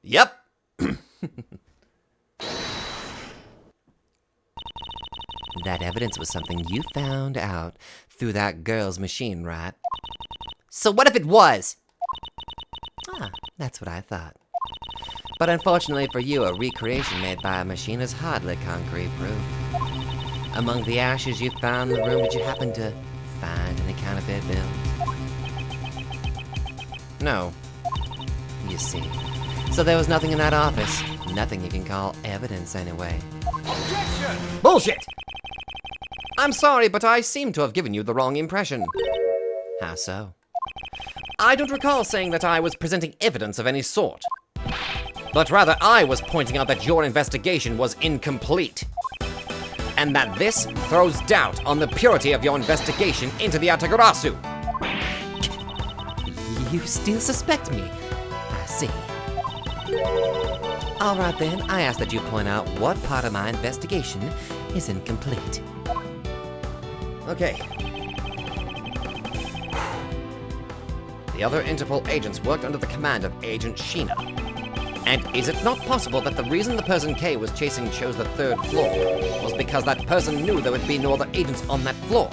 Yep. That evidence was something you found out through that girl's machine, right? So what if it was? Ah, that's what I thought. But unfortunately for you, a recreation made by a machine is hardly concrete proof. Among the ashes you found in the room, did you happen to find any counterfeit bills? No. You see. So there was nothing in that office. Nothing you can call evidence anyway. Objection! Bullshit! I'm sorry, but I seem to have given you the wrong impression. How so? I don't recall saying that I was presenting evidence of any sort. But rather, I was pointing out that your investigation was incomplete. And that this throws doubt on the purity of your investigation into the Atagarasu. You still suspect me? I see. All right then, I ask that you point out what part of my investigation is incomplete. Okay. The other Interpol agents worked under the command of Agent Sheena. And is it not possible that the reason the person K was chasing chose the 3rd floor was because that person knew there would be no other agents on that floor?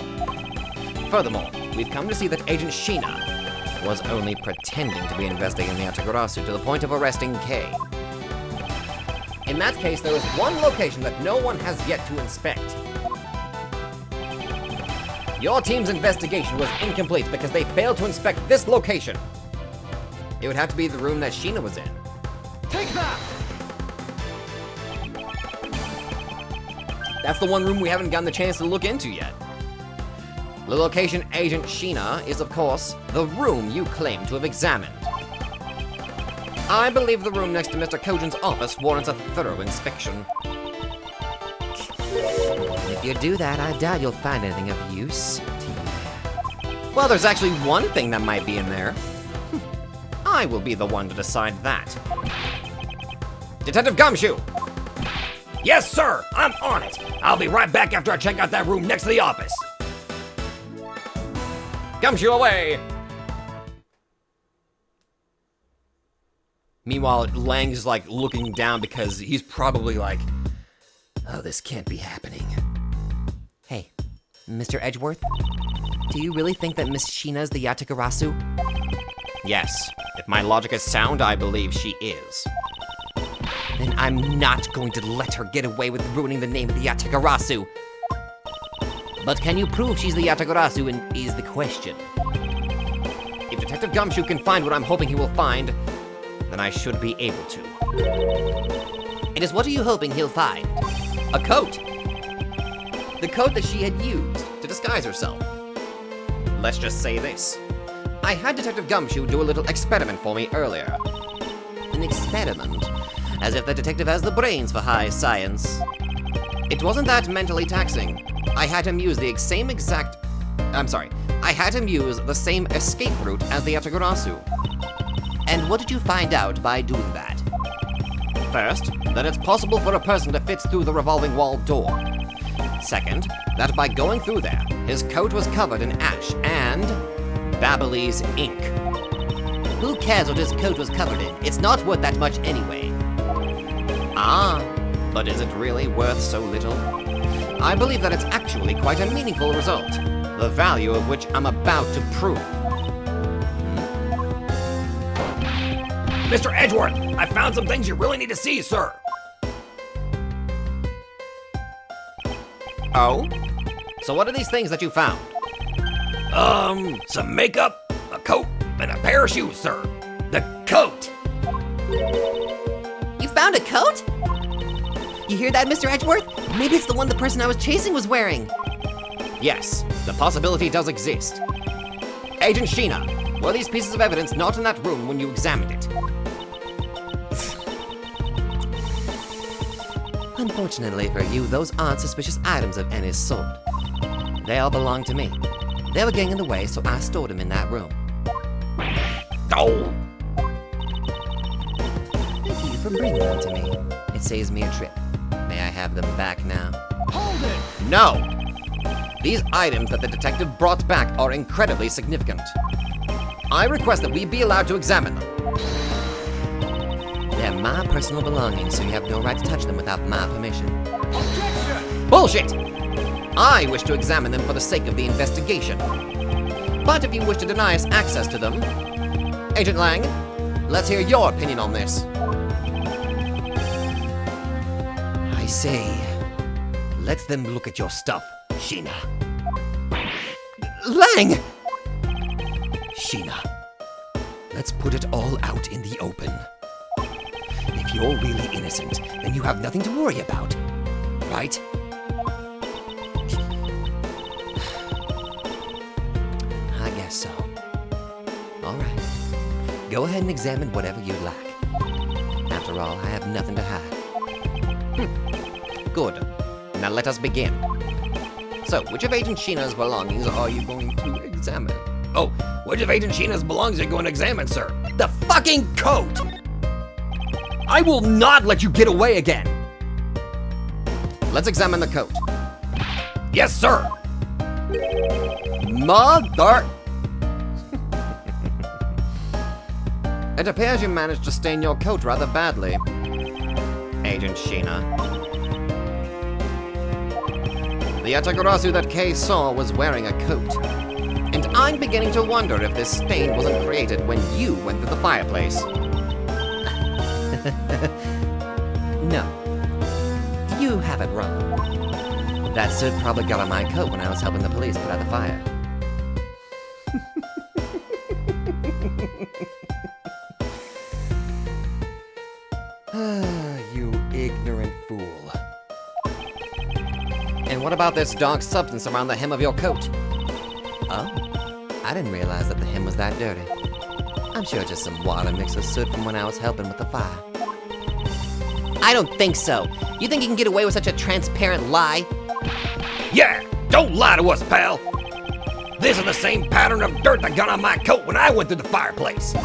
Furthermore, we've come to see that Agent Sheena was only pretending to be investigating the Atagarasu to the point of arresting K. In that case, there is one location that no one has yet to inspect. Your team's investigation was incomplete because they failed to inspect this location. It would have to be the room that Sheena was in. Take that! That's the one room we haven't gotten the chance to look into yet. The location Agent Sheena is, of course, the room you claim to have examined. I believe the room next to Mr. Kojin's office warrants a thorough inspection. If you do that, I doubt you'll find anything of use to you. Well, there's actually one thing that might be in there. I will be the one to decide that. Detective Gumshoe! Yes, sir! I'm on it! I'll be right back after I check out that room next to the office. Gumshoe away! Meanwhile, Lang's like looking down because he's probably like, oh, this can't be happening. Hey, Mr. Edgeworth, do you really think that Miss Sheena's the Yatagarasu? Yes, if my logic is sound, I believe she is. Then I'm not going to let her get away with ruining the name of the Yatagarasu. But can you prove she's the Yatagarasu is the question. If Detective Gumshoe can find what I'm hoping he will find, then I should be able to. It is what are you hoping he'll find? A coat! The coat that she had used to disguise herself. Let's just say this. I had Detective Gumshoe do a little experiment for me earlier. An experiment? As if the detective has the brains for high science. It wasn't that mentally taxing. I had him use the same escape route as the Atagarasu. And what did you find out by doing that? First, that it's possible for a person to fit through the revolving wall door. Second, that by going through there, his coat was covered in ash and Babyliss ink. Who cares what his coat was covered in? It's not worth that much anyway. Ah, but is it really worth so little? I believe that it's actually quite a meaningful result, the value of which I'm about to prove. Mr. Edgeworth, I found some things you really need to see, sir. Oh? So what are these things that you found? Some makeup, a coat, and a pair of shoes, sir. The coat! You found a coat? You hear that, Mr. Edgeworth? Maybe it's the one the person I was chasing was wearing. Yes, the possibility does exist. Agent Sheena, were these pieces of evidence not in that room when you examined it? Unfortunately for you, those aren't suspicious items of any sort. They all belong to me. They were getting in the way, so I stored them in that room. Oh! Thank you for bringing them to me. It saves me a trip. May I have them back now? Hold it! No! These items that the detective brought back are incredibly significant. I request that we be allowed to examine them. They're my personal belongings, so you have no right to touch them without my permission. Objection! Bullshit! I wish to examine them for the sake of the investigation. But if you wish to deny us access to them, Agent Lang, let's hear your opinion on this. I say, let them look at your stuff, Sheena. Lang! Sheena, let's put it all out in the open. If you're really innocent, then you have nothing to worry about, right? I guess so. All right. Go ahead and examine whatever you lack. After all, I have nothing to hide. Good. Now let us begin. So, which of Agent Sheena's belongings are you going to examine? Oh, which of Agent Sheena's belongings are you going to examine, sir? The fucking coat! I will not let you get away again! Let's examine the coat. Yes, sir! Mother... It appears you managed to stain your coat rather badly, Agent Sheena. The Yatagarasu that Kay saw was wearing a coat. And I'm beginning to wonder if this stain wasn't created when you went through the fireplace. No. You have it wrong. That soot probably got on my coat when I was helping the police put out the fire. You ignorant fool. And what about this dark substance around the hem of your coat? Oh, I didn't realize that the hem was that dirty. I'm sure just some water mixed with soot from when I was helping with the fire. I don't think so. You think you can get away with such a transparent lie? Yeah, don't lie to us, pal! This is the same pattern of dirt that got on my coat when I went through the fireplace.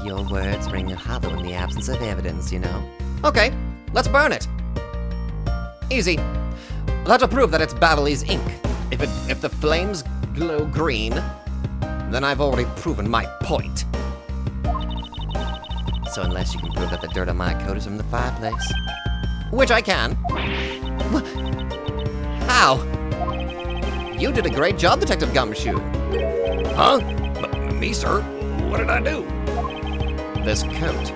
Your words ring hollow in the absence of evidence, you know. Okay, let's burn it. Easy. That'll prove that it's Baverly's ink. If the flames glow green, then I've already proven my point. So unless you can prove that the dirt on my coat is from the fireplace. Which I can. How? You did a great job, Detective Gumshoe. Huh? Me, sir? What did I do? This coat.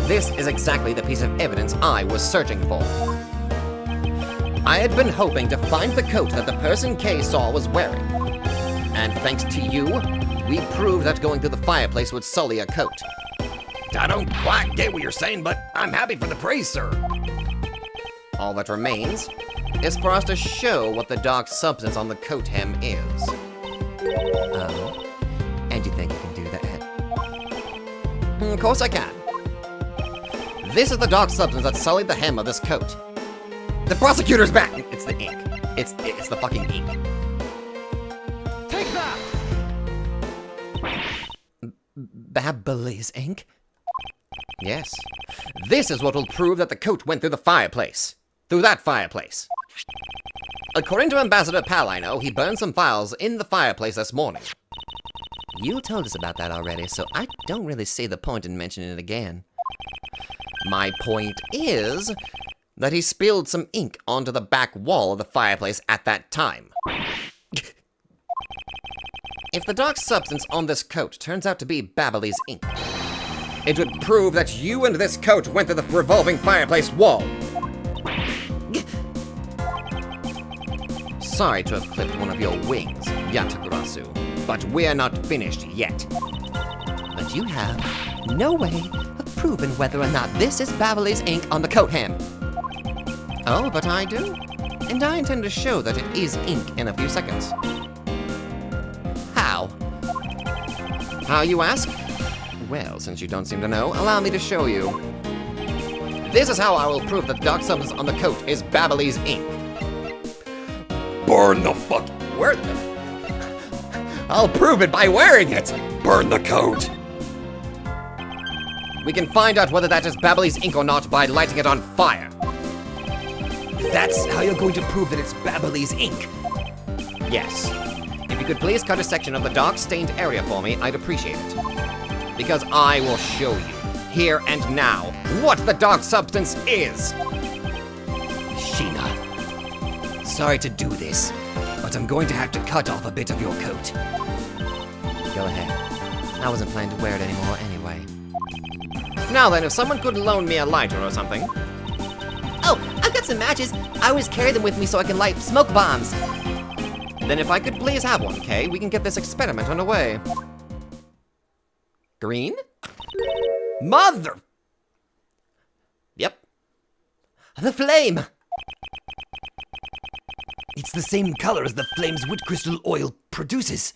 This is exactly the piece of evidence I was searching for. I had been hoping to find the coat that the person Kay saw was wearing. And thanks to you, we proved that going through the fireplace would sully a coat. I don't quite get what you're saying, but I'm happy for the praise, sir. All that remains is for us to show what the dark substance on the coat hem is. Oh. And you think you can do that? Of course I can. This is the dark substance that sullied the hem of this coat. The prosecutor's back! It's the ink. It's the fucking ink. Take that! Baverly's ink? Yes. This is what will prove that the coat went through the fireplace. Through that fireplace. According to Ambassador Palino, he burned some files in the fireplace this morning. You told us about that already, so I don't really see the point in mentioning it again. My point is that he spilled some ink onto the back wall of the fireplace at that time. If the dark substance on this coat turns out to be Baverly's ink, it would prove that you and this coat went through the revolving fireplace wall. Sorry to have clipped one of your wings, Yatagarasu, but we're not finished yet. But you have no way of proving whether or not this is Baverly's ink on the coat hem. Oh, but I do. And I intend to show that it is ink in a few seconds. How? How, you ask? Well, since you don't seem to know, allow me to show you. This is how I will prove that dark substance on the coat is Baverly's ink. Burn the fuck... Where the... I'll prove it by wearing it! Burn the coat! We can find out whether that is Baverly's ink or not by lighting it on fire. That's how you're going to prove that it's Baverly's ink? Yes. If you could please cut a section of the dark stained area for me, I'd appreciate it. Because I will show you. here and now what the dark substance is. Sheena, sorry to do this, but I'm going to have to cut off a bit of your coat. Go ahead. I wasn't planning to wear it anymore anyway. Now then, if someone could loan me a lighter or something. Oh, I've got some matches. I always carry them with me so I can light smoke bombs. Then if I could please have one, Kay, we can get this experiment underway. Green? Mother! Yep. The flame! It's the same color as the flame's wood crystal oil produces.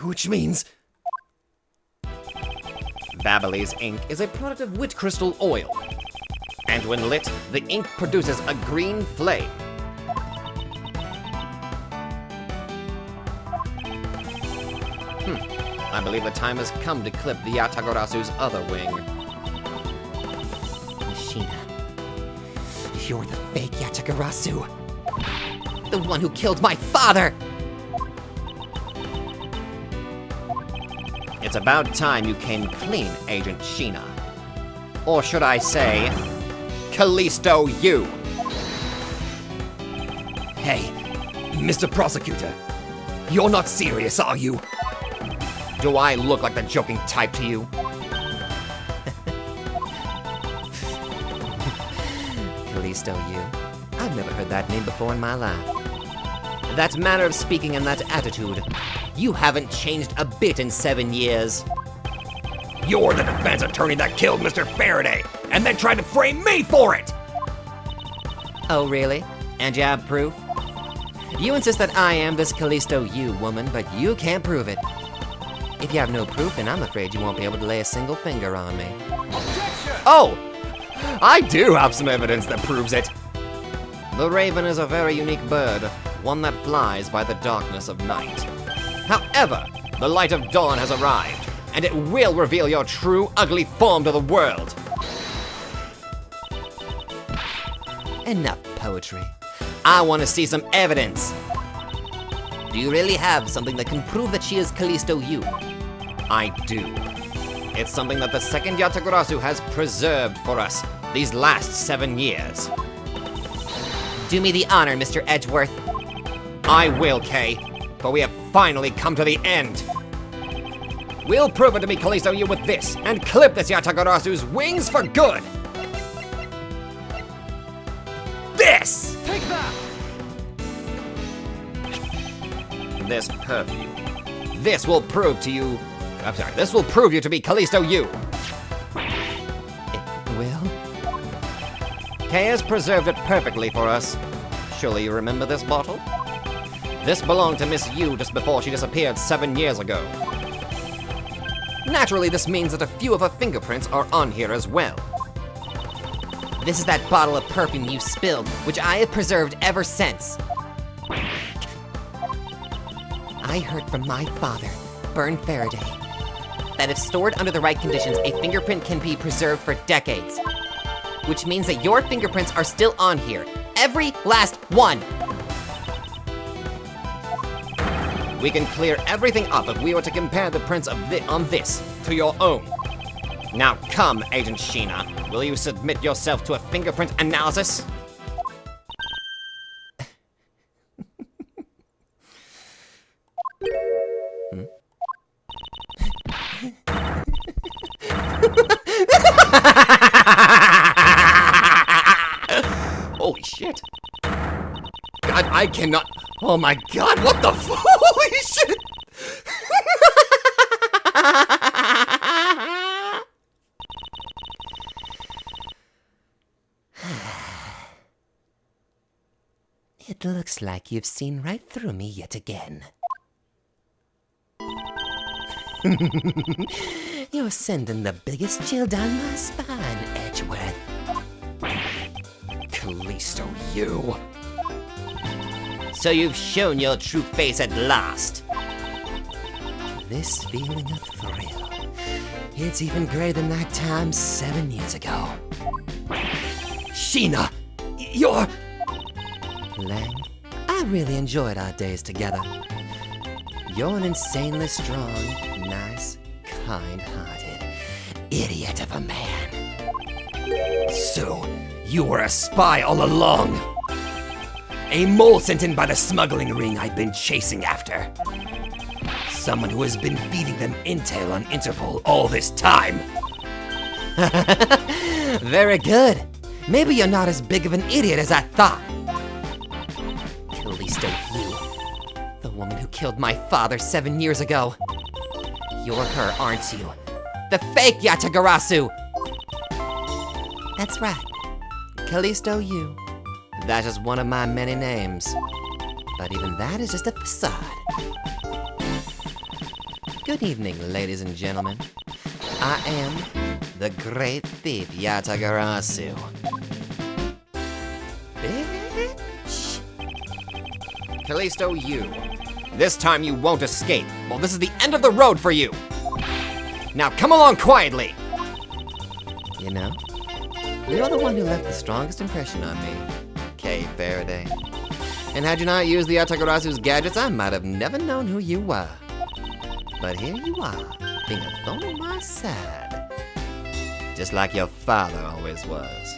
Which means... Babyliss ink is a product of wit crystal oil. And when lit, the ink produces a green flame. I believe the time has come to clip the Yatagorasu's other wing. Sheena, you're the fake Yatagarasu. The one who killed my father! It's about time you came clean, Agent Sheena. Or should I say, Callisto you. Hey, Mr. Prosecutor, you're not serious, are you? Do I look like the joking type to you? Callisto, you. I've never heard that name before in my life. That manner of speaking and that attitude. You haven't changed a bit in 7 years. You're the defense attorney that killed Mr. Faraday, and then tried to frame me for it! Oh, really? And you have proof? You insist that I am this Callisto you, woman, but you can't prove it. If you have no proof, then I'm afraid you won't be able to lay a single finger on me. Oh! I do have some evidence that proves it. The raven is a very unique bird, one that flies by the darkness of night. However, the light of dawn has arrived, and it will reveal your true, ugly form to the world. Enough poetry. I want to see some evidence. Do you really have something that can prove that she is Callisto you? I do. It's something that the second Yatagarasu has preserved for us these last 7 years. Do me the honor, Mr. Edgeworth. I will, Kay, for we have finally come to the end. We'll prove it to be Callisto you with this, and clip this Yatagarasu's wings for good. This! Take that! This perfume. This will prove to you... I'm sorry, this will prove you to be Callisto you. It will? Kay has preserved it perfectly for us. Surely you remember this bottle? This belonged to Miss Yu just before she disappeared 7 years ago. Naturally, this means that a few of her fingerprints are on here as well. This is that bottle of perfume you spilled, which I have preserved ever since. I heard from my father, Bern Faraday, that if stored under the right conditions, a fingerprint can be preserved for decades. Which means that your fingerprints are still on here. Every last one! We can clear everything up if we were to compare the prints of on this to your own. Now come, Agent Sheena. Will you submit yourself to a fingerprint analysis? Holy shit. God, I cannot... Oh my god, what the f... Holy shit! It looks like you've seen right through me yet again. You're sending the biggest chill down my spine, Edgeworth. Callisto, you... So you've shown your true face at last. This feeling of thrill, it's even greater than that time 7 years ago. Sheena, you're... Lang, I really enjoyed our days together. You're an insanely strong, nice, kind-hearted, idiot of a man. So, you were a spy all along. A mole sent in by the smuggling ring I've been chasing after. Someone who has been feeding them intel on Interpol all this time. Very good. Maybe you're not as big of an idiot as I thought. Callisto, you. The woman who killed my father 7 years ago. You're her, aren't you? The fake Yatagarasu! That's right. Callisto, you. That is one of my many names. But even that is just a facade. Good evening, ladies and gentlemen. I am the great thief Yatagarasu. Bitch. Callisto, you. This time you won't escape. Well, this is the end of the road for you. Now come along quietly. You know, you're the one who left the strongest impression on me, Kay Faraday. And had you not used the Yatagarasu's gadgets, I might have never known who you were. But here you are, being a thorn on my side. Just like your father always was.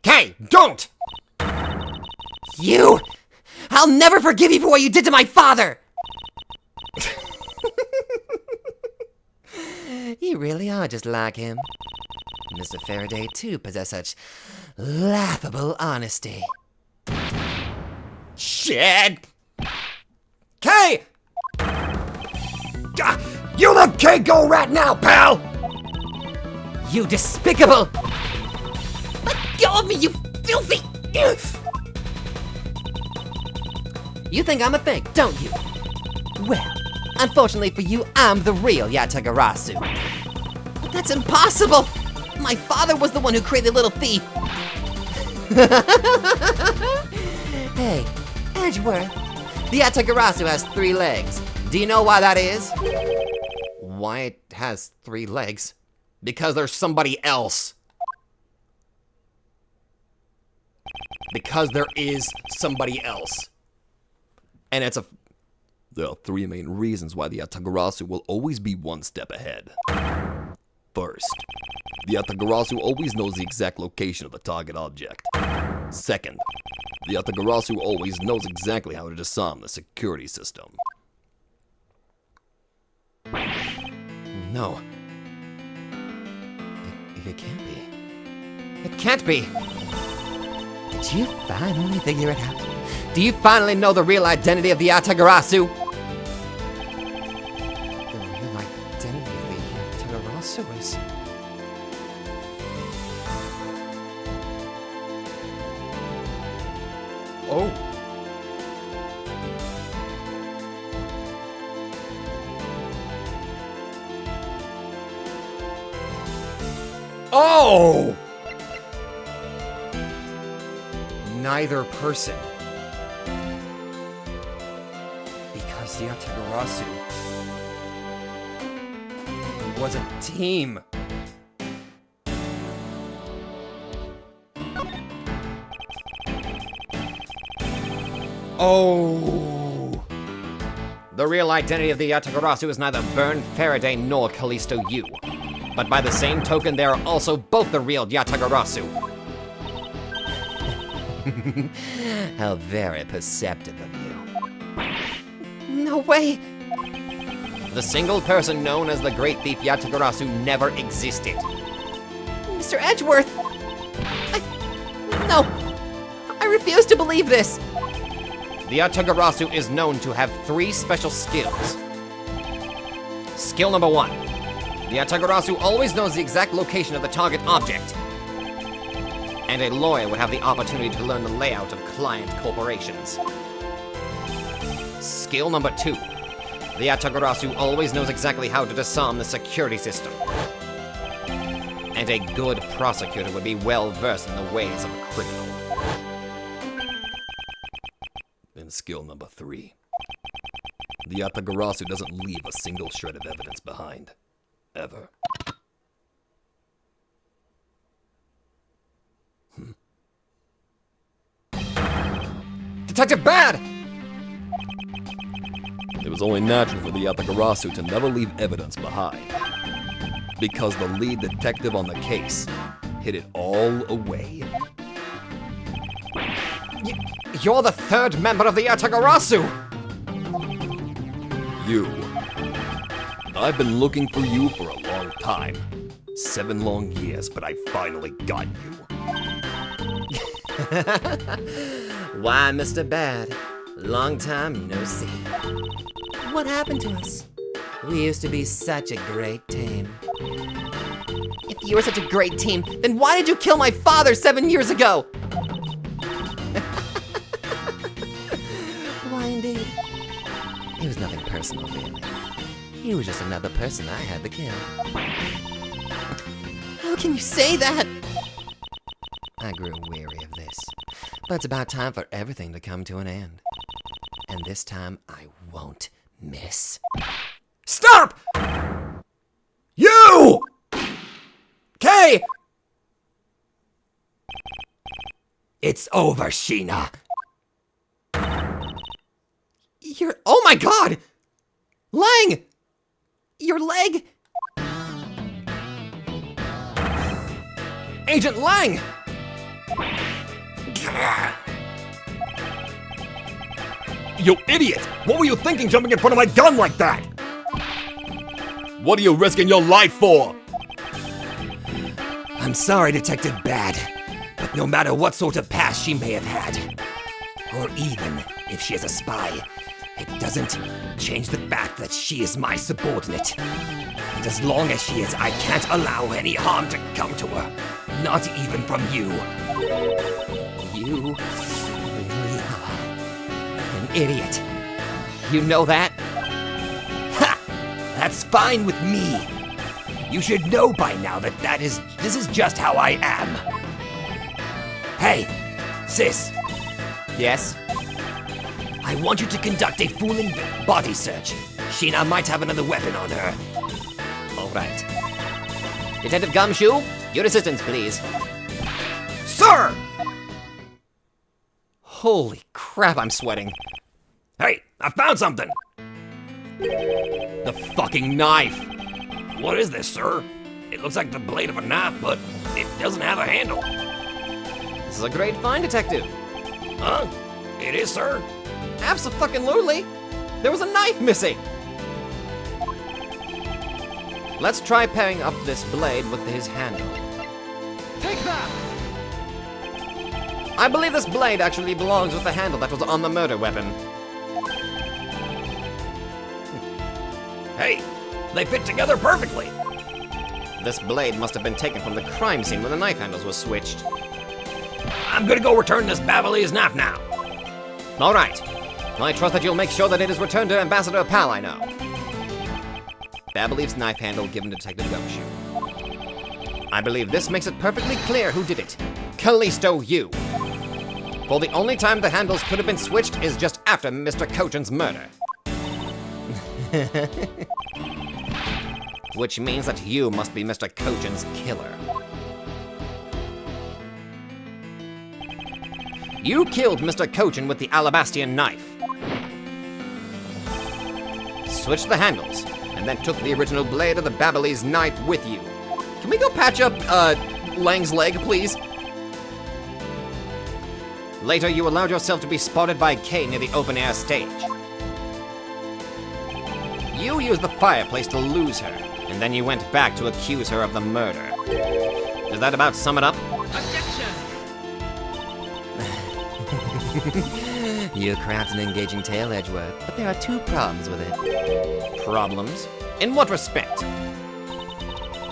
Kay, don't! You! I'll never forgive you for what you did to my father! You really are just like him. Mr. Faraday, too, possess such laughable honesty. Shit! Kay! You let Kay go right now, pal! You despicable! Let go of me, you filthy! You think I'm a fake, don't you? Well, unfortunately for you, I'm the real Yatagarasu. But that's impossible! My father was the one who created Little Thief! Hey, Edgeworth. The Yatagarasu has 3 legs. Do you know why that is? Why it has 3 legs? Because there's somebody else. Because there is somebody else. And there are 3 main reasons why the Yatagarasu will always be 1 step ahead. First, the Yatagarasu always knows the exact location of the target object. Second, the Yatagarasu always knows exactly how to disarm the security system. No. It can't be. It can't be! Did you finally figure it out? Do you finally know the real identity of the Yatagarasu? The real identity of the Yatagarasu is... Oh. Oh! Neither person. Because the Yatagarasu was a team. Oh! The real identity of the Yatagarasu is neither Byrne, Faraday, nor Callisto Yu. But by the same token, they are also both the real Yatagarasu. How very perceptive of you. No way! The single person known as the Great Thief Yatagarasu never existed. Mr. Edgeworth! No! I refuse to believe this! The Yatagarasu is known to have 3 special skills. Skill number 1. The Yatagarasu always knows the exact location of the target object. And a lawyer would have the opportunity to learn the layout of client corporations. Skill number 2. The Yatagarasu always knows exactly how to disarm the security system. And a good prosecutor would be well versed in the ways of a criminal. And skill number 3. The Yatagarasu doesn't leave a single shred of evidence behind. Ever. Detective Bad! was only natural for the Yatagarasu to never leave evidence behind. Because the lead detective on the case hid it all away. You're the third member of the Yatagarasu! You. I've been looking for you for a long time. 7 long years, but I finally got you. Why, Mr. Bad? Long time no see. What happened to us? We used to be such a great team. If you were such a great team, then why did you kill my father 7 years ago? Why, indeed. It was nothing personal, really. He was just another person I had to kill. How can you say that? I grew weary of this, but it's about time for everything to come to an end. And this time, I won't miss. Stop! You! Kay! It's over, Sheena. Oh my god! Lang! Your leg? Agent Lang! You idiot! What were you thinking jumping in front of my gun like that? What are you risking your life for? I'm sorry, Detective Bad, but no matter what sort of past she may have had, or even if she is a spy, it doesn't change the fact that she is my subordinate. And as long as she is, I can't allow any harm to come to her. Not even from you. You really are an idiot. You know that? Ha! That's fine with me. You should know by now that this is just how I am. Hey, sis. Yes? I want you to conduct a full body search. Sheena might have another weapon on her. All right. Detective Gumshoe, your assistance, please. Sir! Holy crap, I'm sweating. Hey, I found something! The fucking knife! What is this, sir? It looks like the blade of a knife, but it doesn't have a handle. This is a great find, Detective. Huh? It is, sir? Abso-fucking-lutely! There was a knife missing! Let's try pairing up this blade with his handle. Take that! I believe this blade actually belongs with the handle that was on the murder weapon. Hey, they fit together perfectly. This blade must have been taken from the crime scene when the knife handles were switched. I'm gonna go return this Babalese knife now. All right. I trust that you'll make sure that it is returned to Ambassador Pal I know. Babaleef's knife handle given to Detective Gumshoe. I believe this makes it perfectly clear who did it. Callisto, you. For the only time the handles could have been switched is just after Mr. Cochin's murder. Which means that you must be Mr. Cochin's killer. You killed Mr. Cochin with the Alabastian knife. Switched the handles, and then took the original blade of the Babalese knife with you. Can we go patch up, Lang's leg, please? Later, you allowed yourself to be spotted by Kay near the open-air stage. You used the fireplace to lose her, and then you went back to accuse her of the murder. Does that about sum it up? You craft an engaging tale, Edgeworth, but there are 2 problems with it. Problems? In what respect?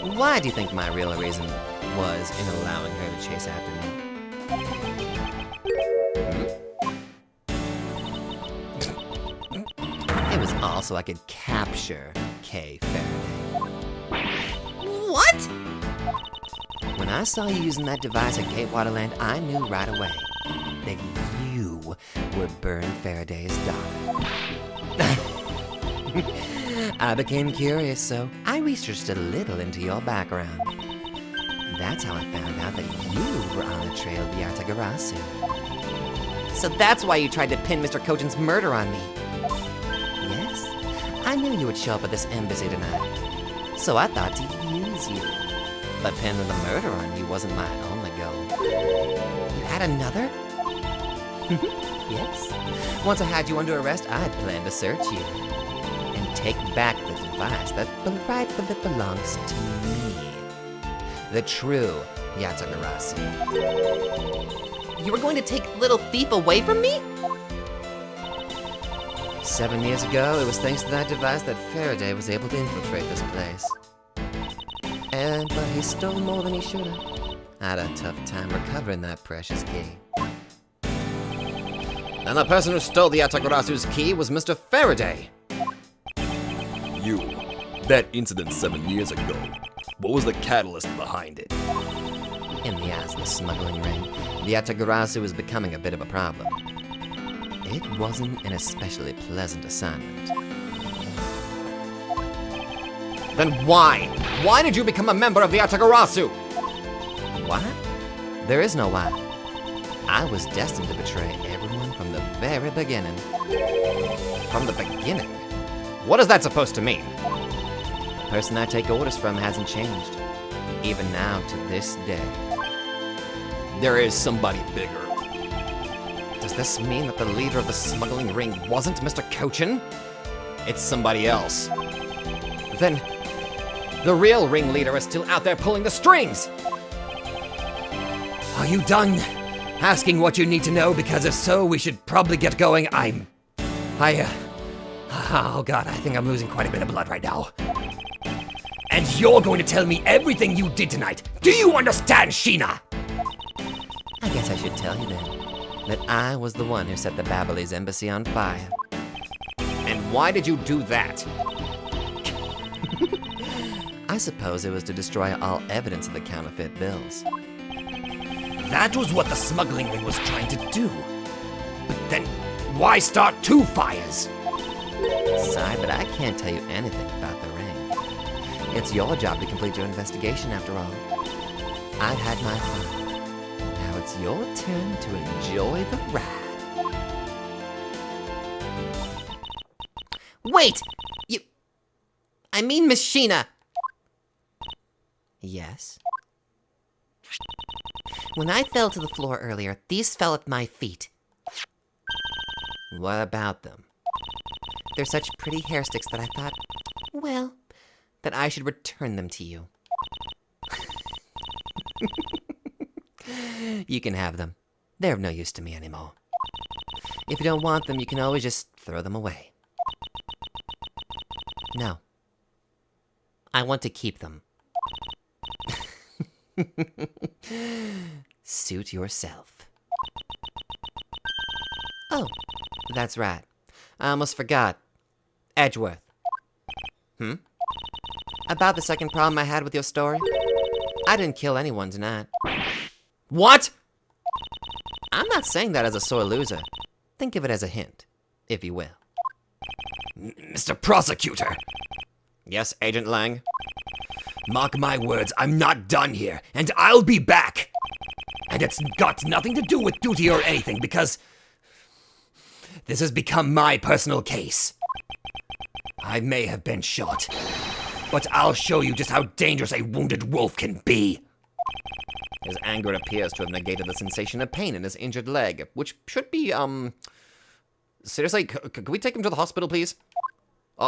Why do you think my real reason was in allowing her to chase after me? It was all so I could capture Kay Faraday. What? When I saw you using that device at Cape Waterland, I knew right away that you were Burn Faraday's daughter. I became curious, so I researched a little into your background. That's how I found out that you were on the trail of the Yatagarasu. So that's why you tried to pin Mr. Cochin's murder on me. Yes, I knew you would show up at this embassy tonight, so I thought to use you. But pinning the murder on you wasn't my only goal. You had another? Yes. Once I had you under arrest, I'd planned to search you and take back the device that rightfully belongs to me. The true Yatagarasu. You were going to take little thief away from me? 7 years ago, it was thanks to that device that Faraday was able to infiltrate this place. But he stole more than he should have. I had a tough time recovering that precious key. And the person who stole the Yatagarasu's key was Mr. Faraday. You. That incident 7 years ago. What was the catalyst behind it? In the eyes of the smuggling ring, the Yatagarasu was becoming a bit of a problem. It wasn't an especially pleasant assignment. Then why? Why did you become a member of the Yatagarasu? Why? There is no why. I was destined to betray everyone from the very beginning. From the beginning? What is that supposed to mean? The person I take orders from hasn't changed, even now to this day. There is somebody bigger. Does this mean that the leader of the smuggling ring wasn't Mr. Cochin? It's somebody else. Then, the real ringleader is still out there pulling the strings! Are you done asking what you need to know? Because if so, we should probably get going. Oh god, I think I'm losing quite a bit of blood right now. And you're going to tell me everything you did tonight. Do you understand, Sheena? I guess I should tell you then, that I was the one who set the Babyliss embassy on fire. And why did you do that? I suppose it was to destroy all evidence of the counterfeit bills. That was what the smuggling ring was trying to do. But then, why start two fires? Sorry, but I can't tell you anything about the ring. It's your job to complete your investigation, after all. I've had my fun. Now it's your turn to enjoy the ride. Wait! I mean Miss Sheena! Yes? When I fell to the floor earlier, these fell at my feet. What about them? They're such pretty hair sticks that I thought, well, that I should return them to you. You can have them. They're of no use to me anymore. If you don't want them, you can always just throw them away. No. I want to keep them. Suit yourself. Oh, that's right. I almost forgot. Edgeworth. About the second problem I had with your story? I didn't kill anyone tonight. What? I'm not saying that as a sore loser. Think of it as a hint, if you will. Mr. Prosecutor. Yes, Agent Lang? Mark my words, I'm not done here, and I'll be back. And it's got nothing to do with duty or anything, because this has become my personal case. I may have been shot, but I'll show you just how dangerous a wounded wolf can be. His anger appears to have negated the sensation of pain in his injured leg, which should be, seriously, could we take him to the hospital, please?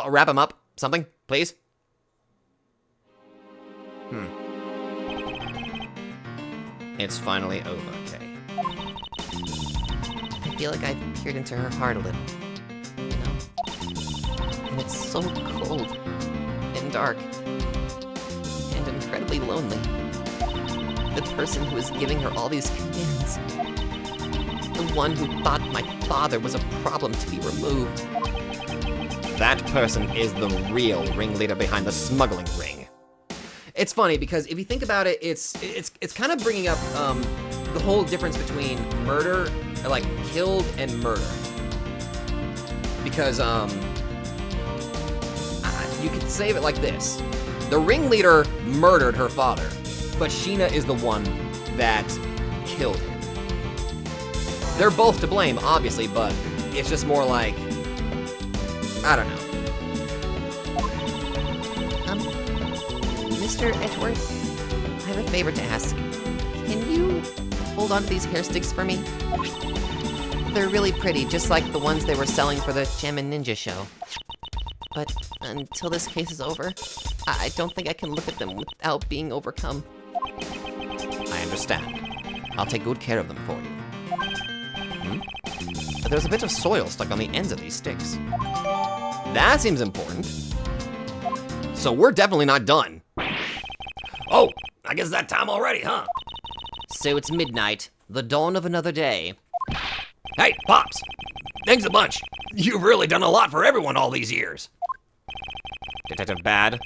Wrap him up? Something, please? It's finally over, Kay. I feel like I've peered into her heart a little. You know? And it's so cold, and dark, and incredibly lonely. The person who is giving her all these commands. The one who thought my father was a problem to be removed. That person is the real ringleader behind the smuggling ring. It's funny because if you think about it, it's kind of bringing up the whole difference between murder, like killed, and murder. Because you could save it like this: the ringleader murdered her father, but Sheena is the one that killed him. They're both to blame, obviously, but it's just more like, I don't know. Mr. Edgeworth, I have a favor to ask. Can you hold on to these hair sticks for me? They're really pretty, just like the ones they were selling for the Gem and Ninja show. But until this case is over, I don't think I can look at them without being overcome. I understand. I'll take good care of them for you. There's a bit of soil stuck on the ends of these sticks. That seems important. So we're definitely not done. Oh, I guess that time already, huh? So it's midnight, the dawn of another day. Hey, Pops. Thanks a bunch. You've really done a lot for everyone all these years. Detective Bad,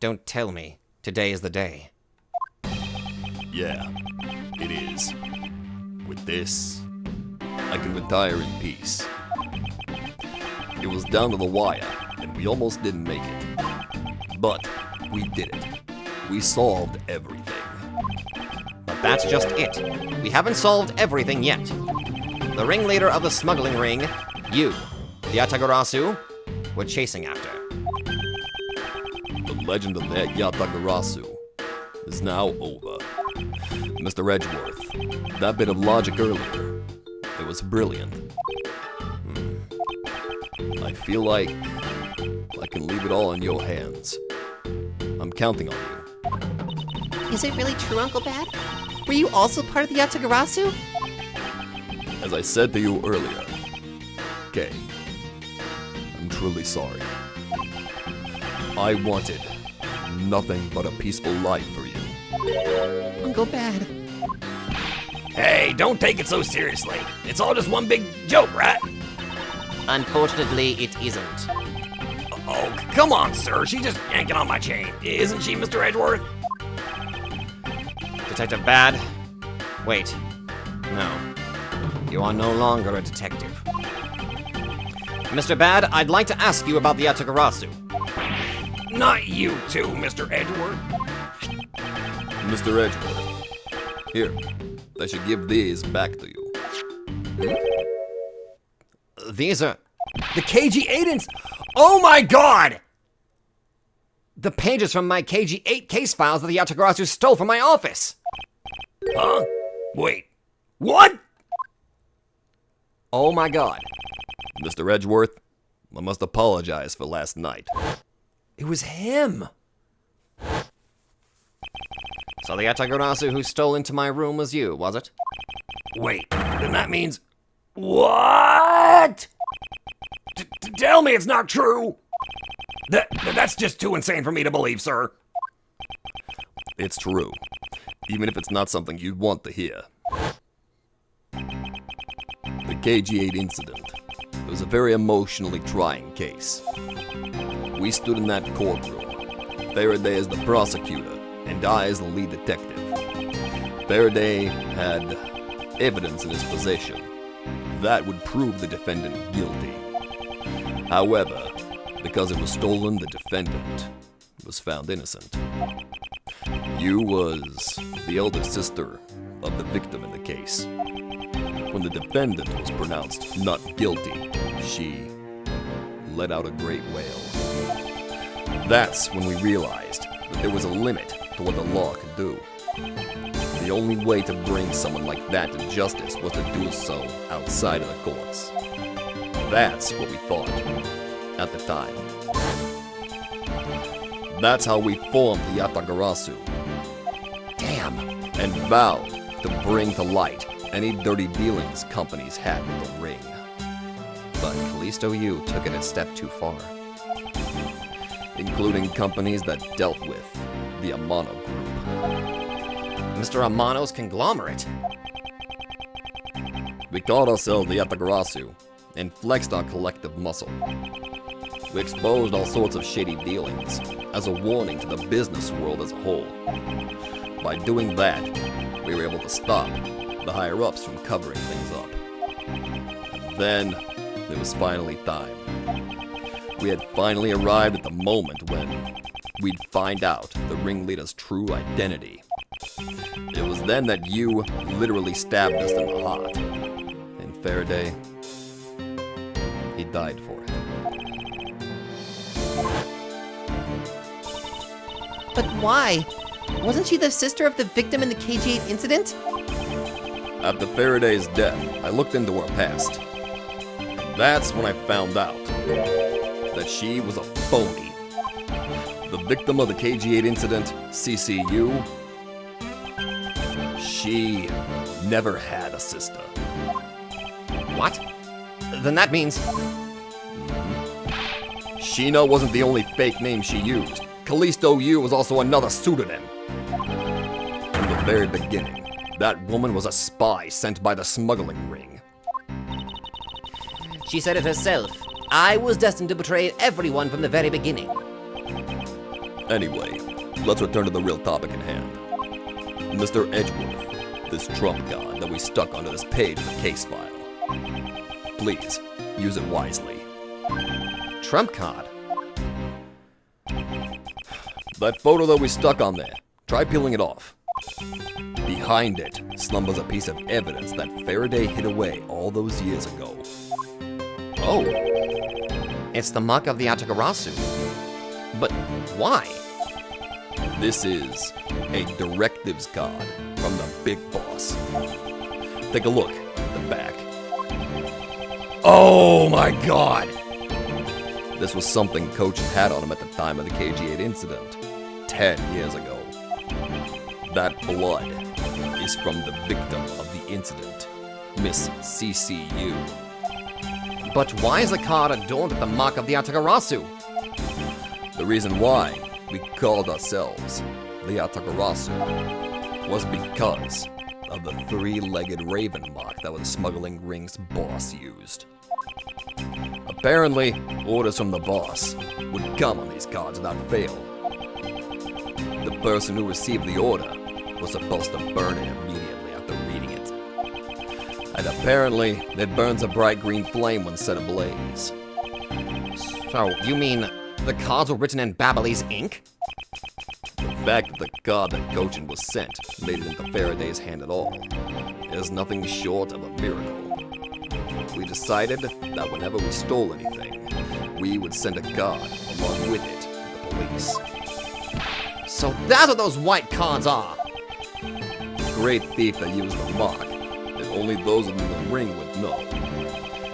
don't tell me today is the day. Yeah, it is. With this, I can retire in peace. It was down to the wire, and we almost didn't make it. But we did it. We solved everything. But that's just it. We haven't solved everything yet. The ringleader of the smuggling ring, you, the Yatagarasu, we're chasing after. The legend of that Yatagarasu is now over. Mr. Edgeworth, that bit of logic earlier, it was brilliant. I feel like I can leave it all in your hands. I'm counting on you. Is it really true, Uncle Bad? Were you also part of the Yatagarasu? As I said to you earlier, Kay, I'm truly sorry. I wanted nothing but a peaceful life for you. Uncle Bad. Hey, don't take it so seriously. It's all just one big joke, right? Unfortunately, it isn't. Oh, come on, sir. She's just yanking on my chain. Isn't she, Mr. Edgeworth? Detective Bad, wait. No. You are no longer a detective. Mr. Bad, I'd like to ask you about the Yatagarasu. Not you too, Mr. Edgeworth. Mr. Edgeworth, here, I should give these back to you. These are The KG8 Oh my god! the pages from my KG8 case files that the Yatagarasu stole from my office. Huh? Wait. What? Oh my god. Mr. Edgeworth, I must apologize for last night. It was him. So the Yatagarasu who stole into my room was you, was it? Wait, then that means... What? Tell me it's not true. That's just too insane for me to believe, sir. It's true, even if it's not something you'd want to hear. The KG8 incident was a very emotionally trying case. We stood in that courtroom, Faraday as the prosecutor, and I as the lead detective. Faraday had evidence in his possession that would prove the defendant guilty. However, because it was stolen, the defendant was found innocent. You was the elder sister of the victim in the case. When the defendant was pronounced not guilty, she let out a great wail. That's when we realized that there was a limit to what the law could do. The only way to bring someone like that to justice was to do so outside of the courts. That's what we thought at the time. That's how we formed the Yatagarasu. Damn. And vowed to bring to light any dirty dealings companies had with the ring. But Callisto U took it a step too far. Including companies that dealt with the Amano Group. Mr. Amano's conglomerate. We called ourselves the Yatagarasu and flexed our collective muscle. We exposed all sorts of shady dealings as a warning to the business world as a whole. By doing that, we were able to stop the higher-ups from covering things up. And then, it was finally time. We had finally arrived at the moment when we'd find out the ringleader's true identity. It was then that you literally stabbed us in the heart. And Faraday, he died for it. But why? Wasn't she the sister of the victim in the KG-8 incident? After Faraday's death, I looked into her past. That's when I found out that she was a phony. The victim of the KG-8 incident, CCU, she never had a sister. What? Then that means... Sheena wasn't the only fake name she used. Callisto U was also another pseudonym. From the very beginning, that woman was a spy sent by the smuggling ring. She said it herself. I was destined to betray everyone from the very beginning. Anyway, let's return to the real topic at hand. Mr. Edgeworth, this trump card that we stuck onto this page of the case file. Please, use it wisely. Trump card? That photo that we stuck on there, try peeling it off. Behind it slumbers a piece of evidence that Faraday hid away all those years ago. Oh. It's the mark of the Atagarasu. But why? This is a directives card from the big boss. Take a look at the back. Oh my god! This was something Coach had on him at the time of the KG-8 incident, 10 years ago. That blood is from the victim of the incident, Miss CCU. But why is the card adorned with the mark of the Atagarasu? The reason why we called ourselves the Atagarasu was because of the three-legged raven mark that the smuggling ring's boss used. Apparently, orders from the boss would come on these cards without fail. The person who received the order was supposed to burn it immediately after reading it. And apparently, it burns a bright green flame when set ablaze. So, you mean the cards were written in Babyliss ink? The fact that the card that Cochin was sent made it into Faraday's hand at all is nothing short of a miracle. We decided that whenever we stole anything, we would send a card along with it to the police. So that's what those white cards are! The great thief that used the mark, that only those in the ring would know.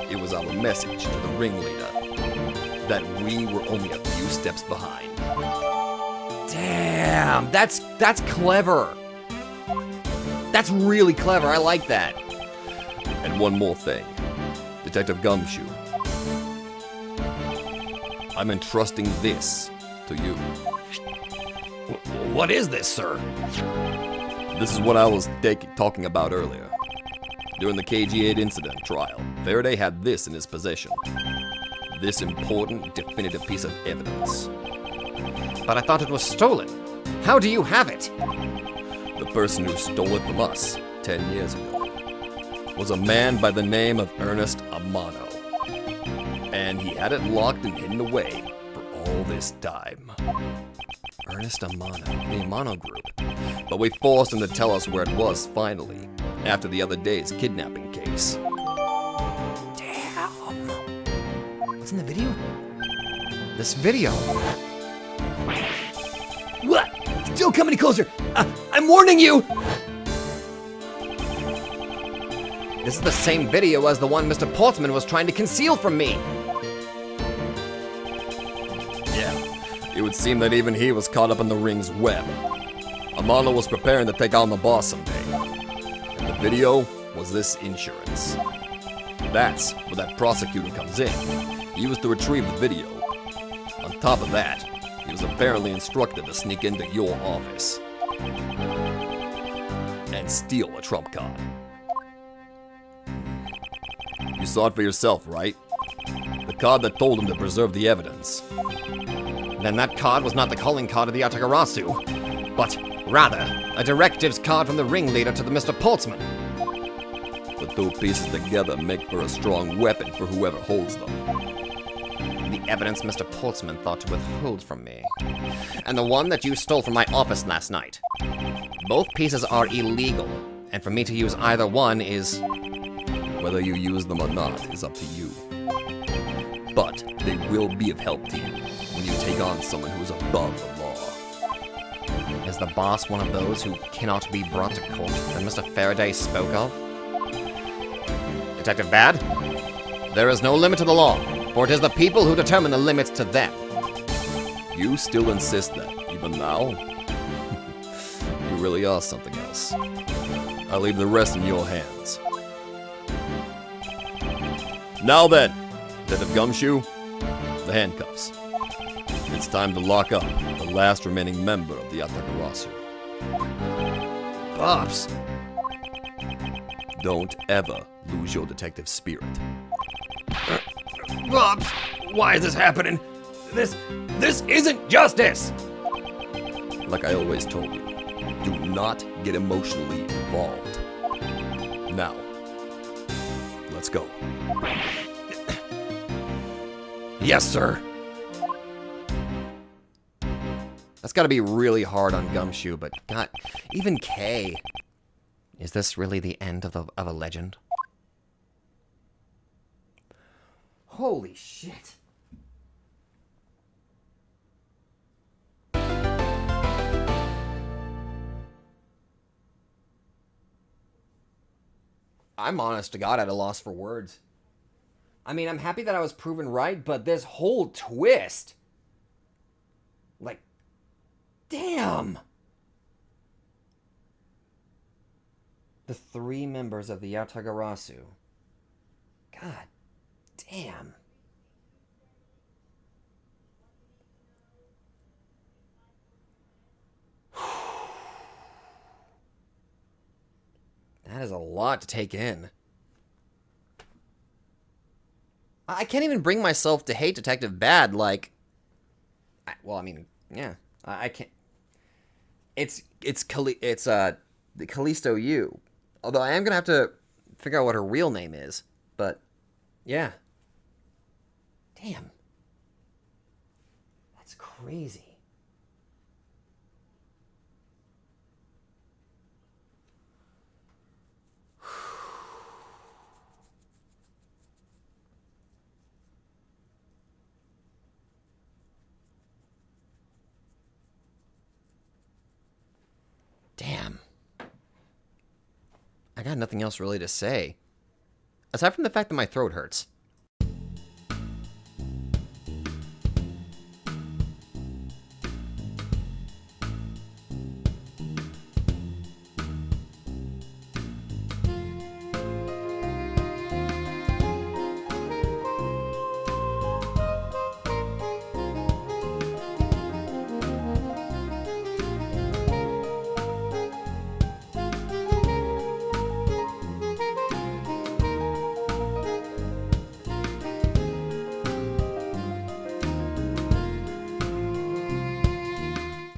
It was our message to the ringleader that we were only a few steps behind. Damn, that's clever. That's really clever, I like that. And one more thing. Detective Gumshoe, I'm entrusting this to you. What is this, sir? This is what I was talking about earlier. During the KG-8 incident trial, Faraday had this in his possession. This important, definitive piece of evidence. But I thought it was stolen. How do you have it? The person who stole it from us 10 years ago was a man by the name of Ernest Amano. And he had it locked and hidden away for all this time. Ernest Amano, the Amano group. But we forced him to tell us where it was finally, after the other day's kidnapping case. Damn. What's in the video? This video? What? Still coming closer! I'm warning you! This is the same video as the one Mr. Portsman was trying to conceal from me. Yeah, it would seem that even he was caught up in the ring's web. Amano was preparing to take on the boss someday. And the video was this insurance. That's where that prosecutor comes in. He was to retrieve the video. On top of that, he was apparently instructed to sneak into your office and steal a trump card. You saw it for yourself, right? The card that told him to preserve the evidence. Then that card was not the calling card of the Atagarasu, but rather a directives card from the ringleader to the Mr. Portsman. The two pieces together make for a strong weapon for whoever holds them. The evidence Mr. Portsman thought to withhold from me, and the one that you stole from my office last night. Both pieces are illegal, and for me to use either one is... Whether you use them or not is up to you. But they will be of help to you when you take on someone who is above the law. Is the boss one of those who cannot be brought to court that Mr. Faraday spoke of? Detective Bad? There is no limit to the law, for it is the people who determine the limits to them. You still insist that, even now? You really are something else. I leave the rest in your hands. Now then, Detective Gumshoe, the handcuffs. It's time to lock up the last remaining member of the Yatagarasu. Pops! Don't ever lose your detective spirit. Bobs, why is this happening? This isn't justice! Like I always told you, do not get emotionally involved. Now, let's go. Yes, sir. That's gotta be really hard on Gumshoe, but God, even Kay. Is this really the end of a legend? Holy shit. I'm honest to God at a loss for words. I mean, I'm happy that I was proven right, but this whole twist... Like, damn! The 3 members of the Yatagarasu. God damn. That is a lot to take in. I can't even bring myself to hate Detective Bad, like... well, I mean, yeah. I can't... It's the Callisto U. Although I am gonna have to figure out what her real name is. But, yeah. Damn. That's crazy. Damn. I got nothing else really to say. Aside from the fact that my throat hurts.